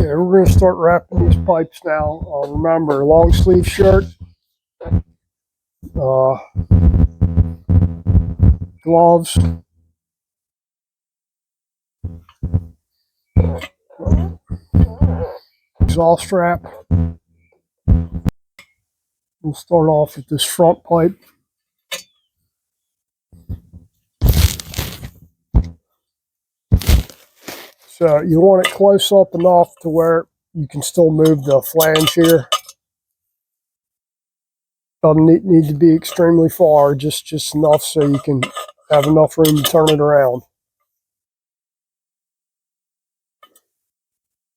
Okay, we're going to start wrapping these pipes now. Remember, long sleeve shirt, gloves, exhaust strap. We'll start off with this front pipe. So you want it close up enough to where you can still move the flange here. Doesn't need to be extremely far, just enough so you can have enough room to turn it around.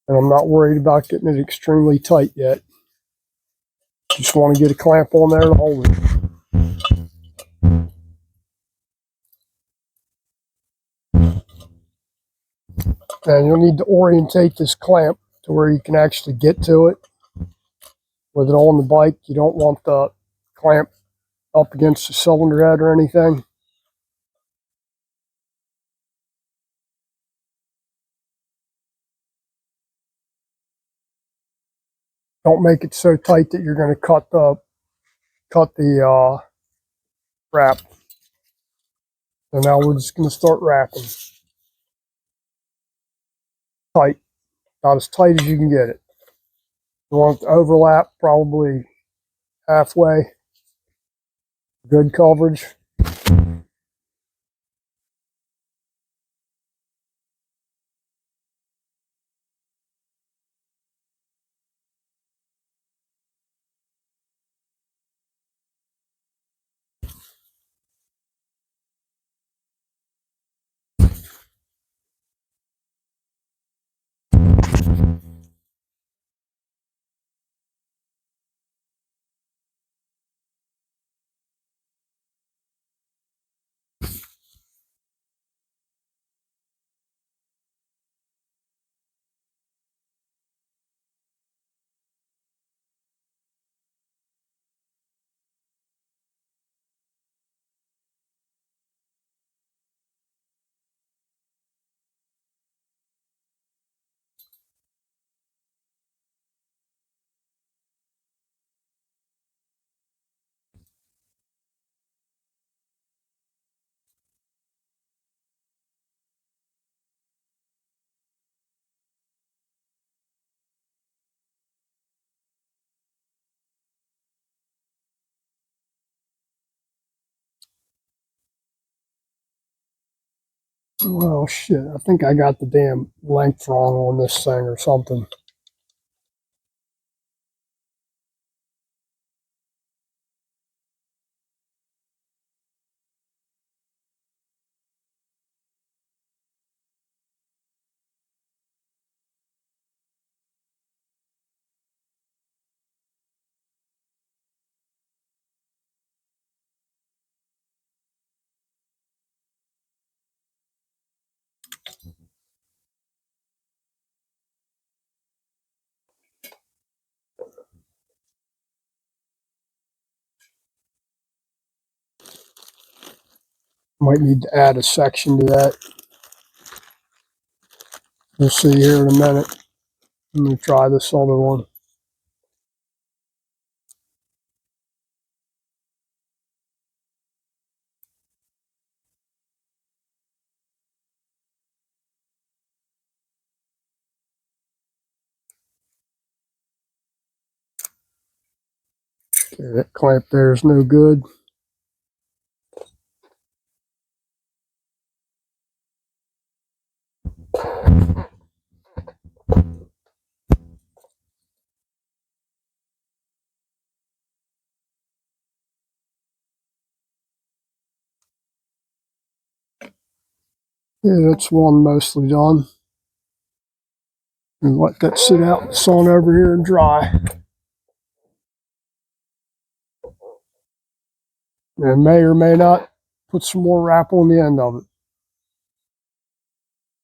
And I'm not worried about getting it extremely tight yet. Just want to get a clamp on there to hold it. And you'll need to orientate this clamp to where you can actually get to it. With it on the bike, you don't want the clamp up against the cylinder head or anything. Don't make it so tight that you're going to cut the wrap. So now we're just going to start wrapping. Tight, not as tight as you can get it. You want it to overlap probably halfway. Good coverage. Oh shit, I think I got the damn length wrong on this thing or something. Might need to add a section to that. We'll see here in a minute. I'm going to try this other one. Okay, that clamp there is no good. Yeah, that's one mostly done. And let that sit out in the sun over here and dry. And may or may not put some more wrap on the end of it.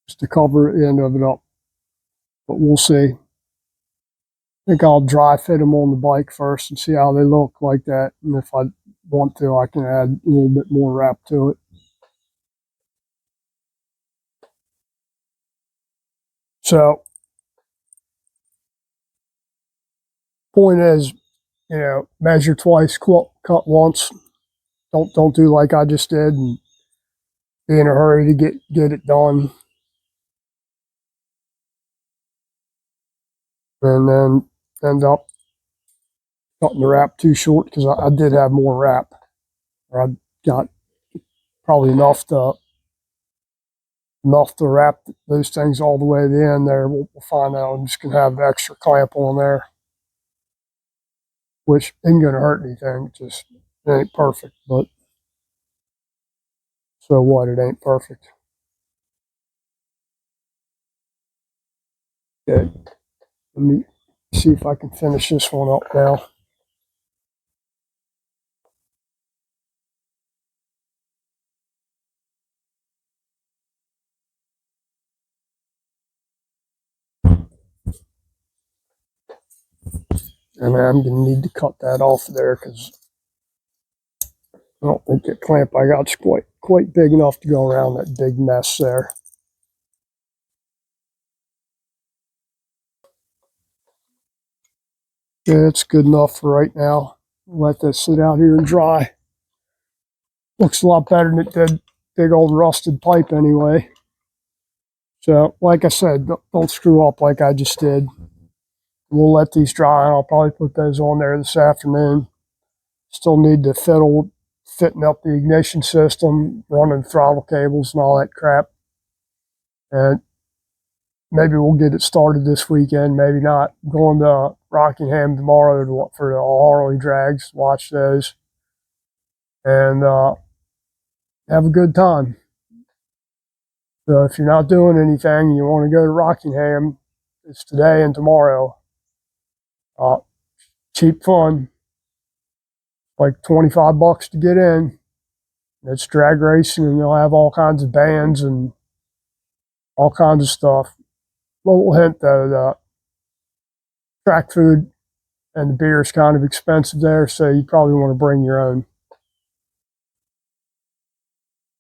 Just to cover the end of it up. But we'll see. I think I'll dry fit them on the bike first and see how they look like that. And if I want to, I can add a little bit more wrap to it. So Point is, measure twice, cut once. Don't do like I just did and be in a hurry to get it done, and then end up cutting the wrap too short because I did have more wrap, or I got probably enough to wrap those things all the way to the end there. We'll find out. I'm just gonna have the extra clamp on there, which isn't gonna hurt anything. Just it ain't perfect, but so what? It ain't perfect. Okay, let me see if I can finish this one up now. And I'm going to need to cut that off there because I don't think the clamp I got is quite big enough to go around that big mess there. Yeah, it's good enough for right now. Let this sit out here and dry. Looks a lot better than it did big old rusted pipe anyway. So, like I said, don't screw up like I just did. We'll let these dry, and I'll probably put those on there this afternoon. Still need to fitting up the ignition system, running throttle cables and all that crap. And maybe we'll get it started this weekend, maybe not. I'm going to Rockingham tomorrow for the Harley drags, watch those, and have a good time. So if you're not doing anything and you want to go to Rockingham, it's today and tomorrow. Cheap fun, like $25 to get in. It's drag racing, and they'll have all kinds of bands and all kinds of stuff. Little hint though, the track food and the beer is kind of expensive there, so you probably want to bring your own.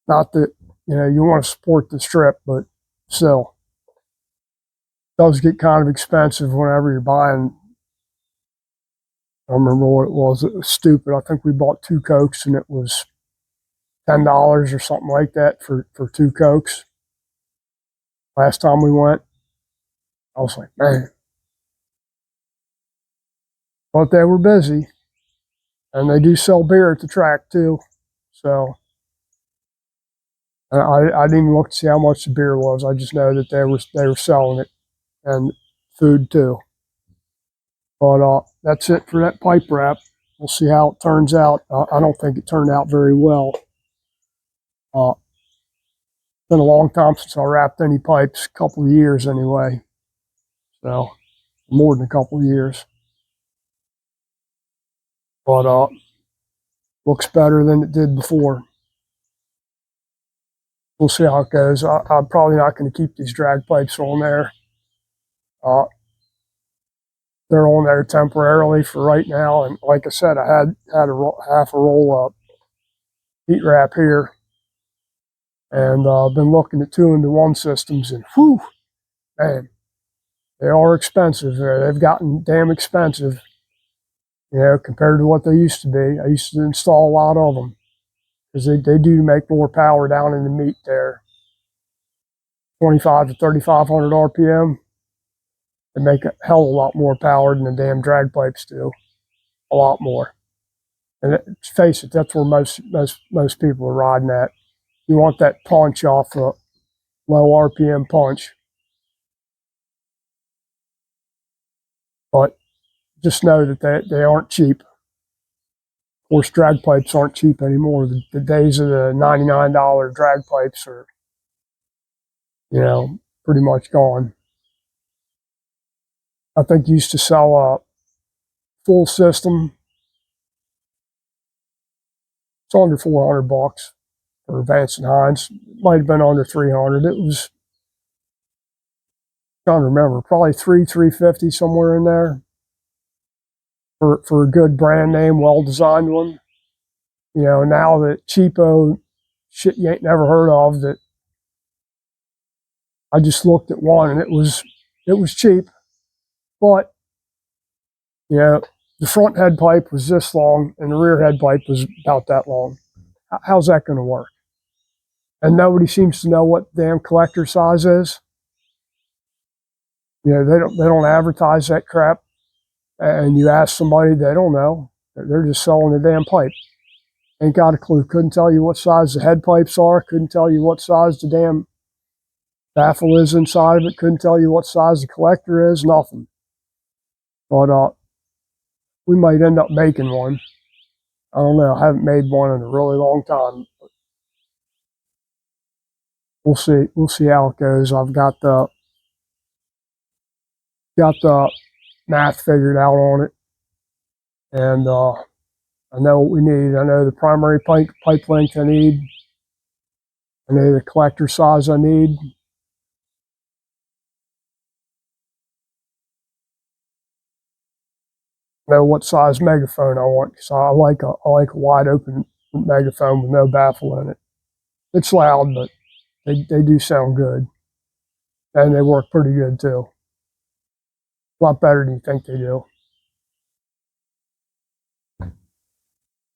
Not that you want to support the strip, but still, it does get kind of expensive whenever you're buying. I don't remember what it was. It was stupid. I think we bought 2 Cokes and it was $10 or something like that for 2 Cokes. Last time we went, I was like, man. But they were busy, and they do sell beer at the track too. So I didn't even look to see how much the beer was. I just know that they were selling it, and food too. But that's it for that pipe wrap. We'll see how it turns out. I don't think it turned out very well. Been a long time since I wrapped any pipes, a couple of years anyway. So more than a couple of years. But looks better than it did before. We'll see how it goes. I'm probably not going to keep these drag pipes on there. They're on there temporarily for right now. And like I said, I had half a roll of heat wrap here, and I've been looking at 2-into-1 systems, and whew, man, they are expensive. They've gotten damn expensive, compared to what they used to be. I used to install a lot of them because they do make more power down in the meat there. 25 to 3,500 RPM. They make a hell of a lot more power than the damn drag pipes do. A lot more. And face it, that's where most people are riding at. You want that punch off a low RPM punch. But just know that they aren't cheap. Of course, drag pipes aren't cheap anymore. The days of the $99 drag pipes are, pretty much gone. I think you used to sell a full system. It's under $400 for Vance and Hines. It might have been under 300. It was, I don't remember, probably $350 somewhere in there for a good brand name, well designed one. Now the cheapo shit you ain't never heard of, that I just looked at one and it was cheap, but You know, the front head pipe was this long and the rear head pipe was about that long. How's that going to work? And nobody seems to know what damn collector size is. You know, they don't advertise that crap. And you ask somebody, they don't know. They're just selling the damn pipe. Ain't got a clue. Couldn't tell you what size the head pipes are. Couldn't tell you what size the damn baffle is inside of it. Couldn't tell you what size the collector is. Nothing. But we might end up making one. I don't know. I haven't made one in a really long time. We'll see. We'll see how it goes. I've got the math figured out on it, and I know what we need. I know the primary pipe length I need. I know the collector size I need. I know what size megaphone I want, because I like a wide open megaphone with no baffle in it. It's loud, but they do sound good, and they work pretty good too. A lot better than you think they do.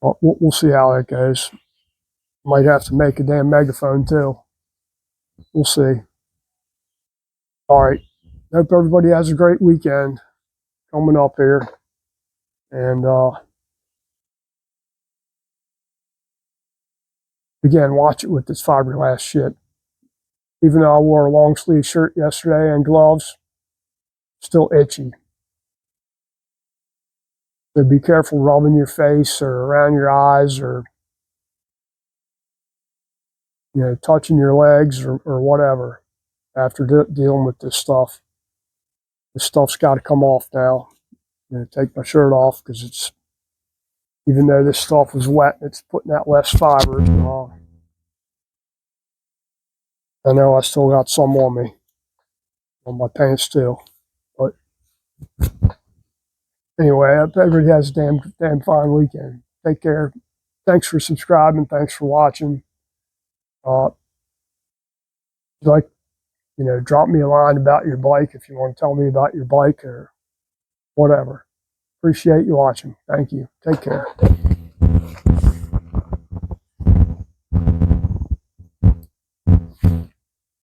Well, we'll see how that goes. Might have to make a damn megaphone too. We'll see. All right. Hope everybody has a great weekend coming up here. And again, watch it with this fiberglass shit. Even though I wore a long sleeve shirt yesterday and gloves, still itchy. So be careful rubbing your face or around your eyes, or touching your legs or whatever after dealing with this stuff. This stuff's got to come off now. I'm going to take my shirt off because it's, even though this stuff is wet, it's putting out less fiber. I know I still got some on me, on my pants too. But anyway, I hope everybody has a damn fine weekend. Take care. Thanks for subscribing. Thanks for watching. Drop me a line about your bike if you want to tell me about your bike or whatever. Appreciate you watching. Thank you. Take care.